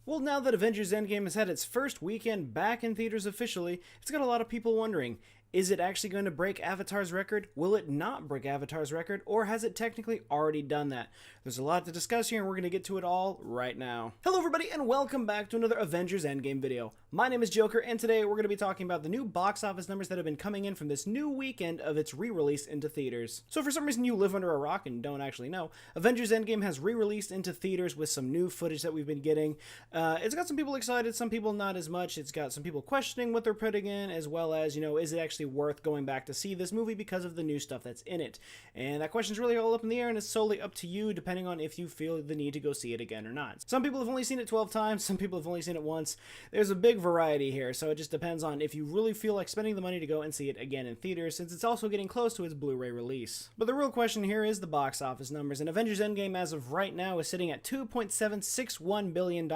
Well, now that Avengers Endgame has had its first weekend back in theaters officially, it's got a lot of people wondering, is it actually going to break Avatar's record? Will it not break Avatar's record? Or has it technically already done that? There's a lot to discuss here and we're going to get to it all right now. Hello everybody and welcome back to another Avengers Endgame video. My name is Joker and today we're going to be talking about the new box office numbers that have been coming in from this new weekend of its re-release into theaters. So if for some reason you live under a rock and don't actually know, Avengers Endgame has re-released into theaters with some new footage that we've been getting. It's got some people excited, some people not as much. It's got some people questioning what they're putting in, as well as, is it actually worth going back to see this movie because of the new stuff that's in it? And that question's really all up in the air, and it's solely up to you, depending on if you feel the need to go see it again or not. Some people have only seen it 12 times, some people have only seen it once. There's a big variety here, so it just depends on if you really feel like spending the money to go and see it again in theaters, since it's also getting close to its Blu-ray release. But the real question here is the box office numbers, and Avengers Endgame as of right now is sitting at $2.761 billion.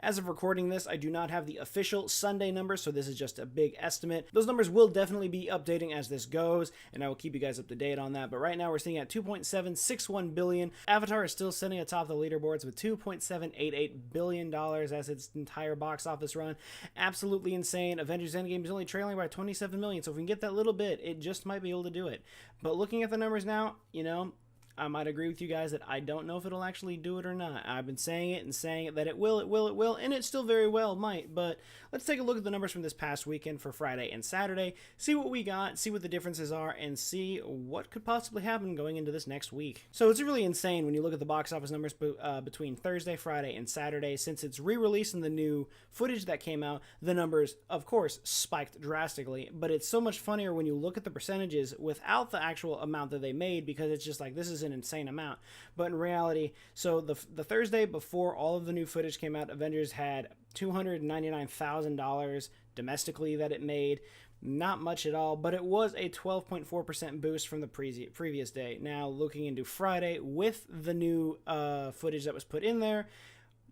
As of recording this, I do not have the official Sunday numbers, so this is just a big estimate. Those numbers will definitely be updating as this goes, and I will keep you guys up to date on that. But right now we're sitting at $2.761 billion. Avatar is still sitting atop the leaderboards with $2.788 billion as its entire box office run. Absolutely insane. Avengers Endgame is only trailing by 27 million, so if we can get that little bit, it just might be able to do it. But looking at the numbers now, I might agree with you guys that I don't know if it'll actually do it or not. I've been saying it and saying it that it will, and it still very well might. But let's take a look at the numbers from this past weekend for Friday and Saturday, see what we got, see what the differences are, and see what could possibly happen going into this next week. So it's really insane when you look at the box office numbers between Thursday, Friday, and Saturday. Since it's re-releasing the new footage that came out, the numbers, of course, spiked drastically. But it's so much funnier when you look at the percentages without the actual amount that they made, because it's just like, this is an insane amount. But in reality, so the Thursday before all of the new footage came out, Avengers had $299,000 domestically that it made. Not much at all, but it was a 12.4% boost from the previous day. Now looking into Friday with the new footage that was put in there,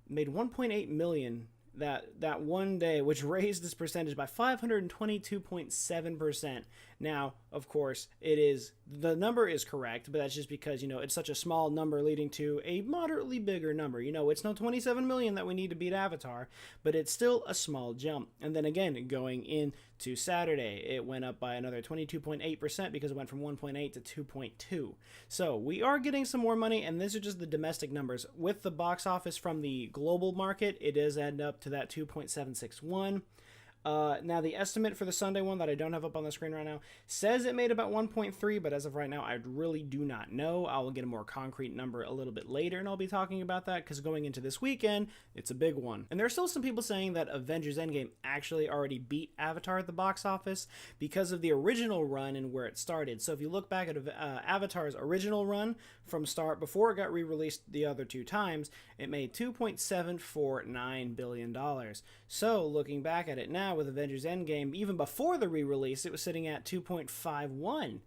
made 1.8 million that one day, which raised this percentage by 522.7%. Now, of course, the number is correct, but that's just because, it's such a small number leading to a moderately bigger number. It's no 27 million that we need to beat Avatar, but it's still a small jump. And then again, going into Saturday, it went up by another 22.8% because it went from 1.8 to 2.2. So we are getting some more money, and these are just the domestic numbers. With the box office from the global market, it does end up to that 2.761. Now the estimate for the Sunday one that I don't have up on the screen right now says it made about 1.3, but as of right now, I really do not know. I will get a more concrete number a little bit later, and I'll be talking about that because going into this weekend, it's a big one. And there are still some people saying that Avengers Endgame actually already beat Avatar at the box office because of the original run and where it started. So if you look back at Avatar's original run from start, before it got re-released the other two times, it made $2.749 billion. So looking back at it now, with Avengers Endgame, even before the re-release, it was sitting at 2.51.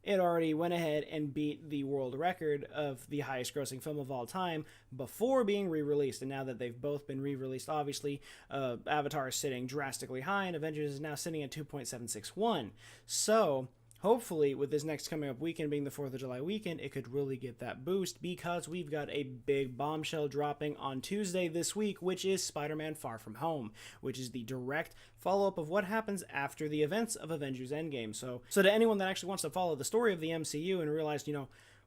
It already went ahead and beat the world record of the highest grossing film of all time before being re-released. And now that they've both been re-released, obviously, Avatar is sitting drastically high, and Avengers is now sitting at 2.761. So hopefully, with this next coming up weekend being the 4th of July weekend, it could really get that boost because we've got a big bombshell dropping on Tuesday this week, which is Spider-Man Far From Home, which is the direct follow-up of what happens after the events of Avengers Endgame. So to anyone that actually wants to follow the story of the MCU and realize,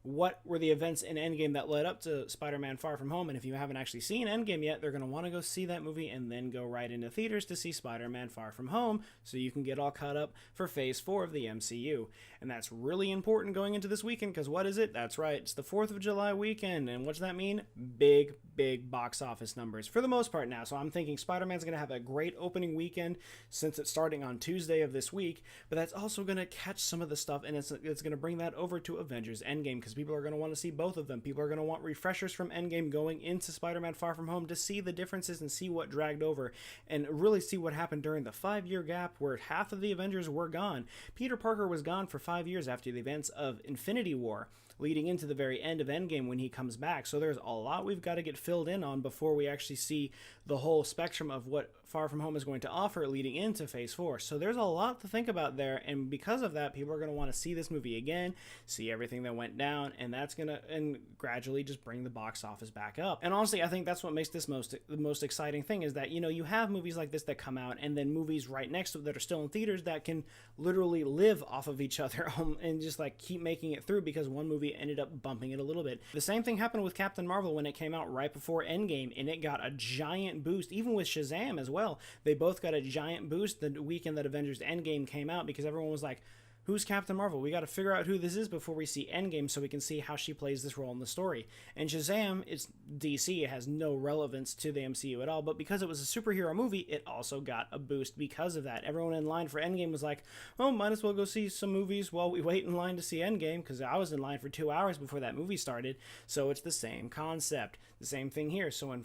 what were the events in Endgame that led up to Spider-Man Far From Home, and if you haven't actually seen Endgame yet, they're going to want to go see that movie and then go right into theaters to see Spider-Man Far From Home so you can get all caught up for Phase 4 of the MCU. And that's really important going into this weekend because what is it? That's right, it's the 4th of July weekend, and what does that mean? Big box office numbers for the most part now. So I'm thinking Spider-Man's going to have a great opening weekend since it's starting on Tuesday of this week, but that's also going to catch some of the stuff, and it's going to bring that over to Avengers Endgame because people are going to want to see both of them. People are going to want refreshers from Endgame going into Spider-Man Far From Home to see the differences and see what dragged over and really see what happened during the 5-year gap where half of the Avengers were gone. Peter Parker was gone for 5 years after the events of Infinity War. leading into the very end of Endgame when he comes back. So there's a lot we've got to get filled in on before we actually see the whole spectrum of what Far From Home is going to offer leading into Phase 4. So there's a lot to think about there, and because of that, people are going to want to see this movie again, see everything that went down, and that's going to gradually just bring the box office back up. And honestly, I think that's what makes this the most exciting thing, is that, you know, you have movies like this that come out, and then movies right next to it that are still in theaters that can literally live off of each other and just like keep making it through because one movie ended up bumping it a little bit. The same thing happened with Captain Marvel when it came out right before Endgame, and it got a giant boost, even with Shazam as well. They both got a giant boost the weekend that Avengers Endgame came out because everyone was like, who's Captain Marvel? We got to figure out who this is before we see Endgame so we can see how she plays this role in the story. And Shazam is DC. It has no relevance to the MCU at all, but because it was a superhero movie, it also got a boost because of that. Everyone in line for Endgame was like, oh, might as well go see some movies while we wait in line to see Endgame, because I was in line for 2 hours before that movie started. So it's the same concept. The same thing here. So when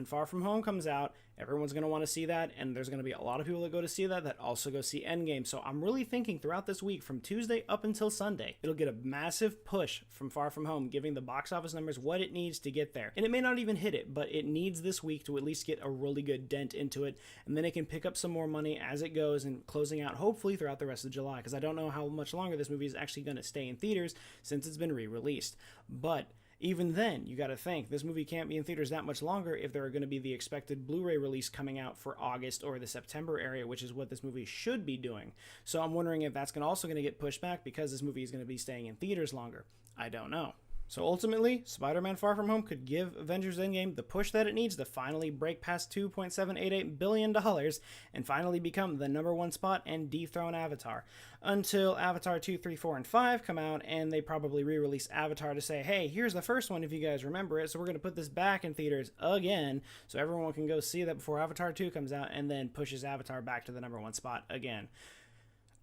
Far From Home comes out, everyone's going to want to see that, and there's going to be a lot of people that go to see that also go see Endgame. So I'm really thinking throughout this week, from Tuesday up until Sunday, it'll get a massive push from Far From Home, giving the box office numbers what it needs to get there. And it may not even hit it, but it needs this week to at least get a really good dent into it, and then it can pick up some more money as it goes and closing out hopefully throughout the rest of July, because I don't know how much longer this movie is actually going to stay in theaters since it's been re-released. But even then, you got to think, this movie can't be in theaters that much longer if there are going to be the expected Blu-ray release coming out for August or the September area, which is what this movie should be doing. So I'm wondering if that's also going to get pushed back because this movie is going to be staying in theaters longer. I don't know. So ultimately, Spider-Man Far From Home could give Avengers Endgame the push that it needs to finally break past $2.788 billion and finally become the #1 spot and dethrone Avatar. Until Avatar 2, 3, 4, and 5 come out, and they probably re-release Avatar to say, hey, here's the first one if you guys remember it, so we're going to put this back in theaters again so everyone can go see that before Avatar 2 comes out, and then pushes Avatar back to the #1 spot again.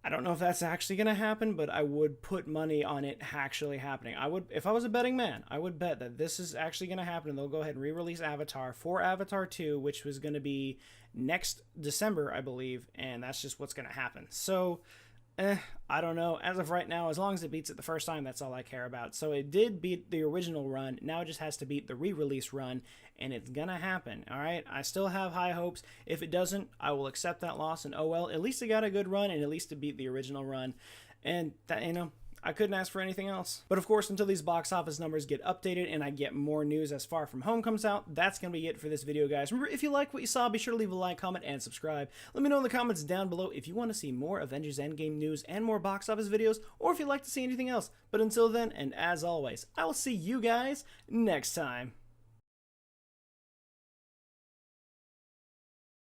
I don't know if that's actually going to happen, but I would put money on it actually happening. I would, if I was a betting man, I would bet that this is actually going to happen, and they'll go ahead and re-release Avatar for Avatar 2, which was going to be next December, I believe, and that's just what's going to happen. So, I don't know. As of right now, as long as it beats it the first time, that's all I care about. So it did beat the original run. Now it just has to beat the re-release run, and it's going to happen, all right? I still have high hopes. If it doesn't, I will accept that loss, and oh well, at least it got a good run, and at least it beat the original run. And that, you know, I couldn't ask for anything else. But of course, until these box office numbers get updated and I get more news as Far From Home comes out, that's going to be it for this video, guys. Remember, if you like what you saw, be sure to leave a like, comment, and subscribe. Let me know in the comments down below if you want to see more Avengers Endgame news and more box office videos, or if you'd like to see anything else. But until then, and as always, I will see you guys next time.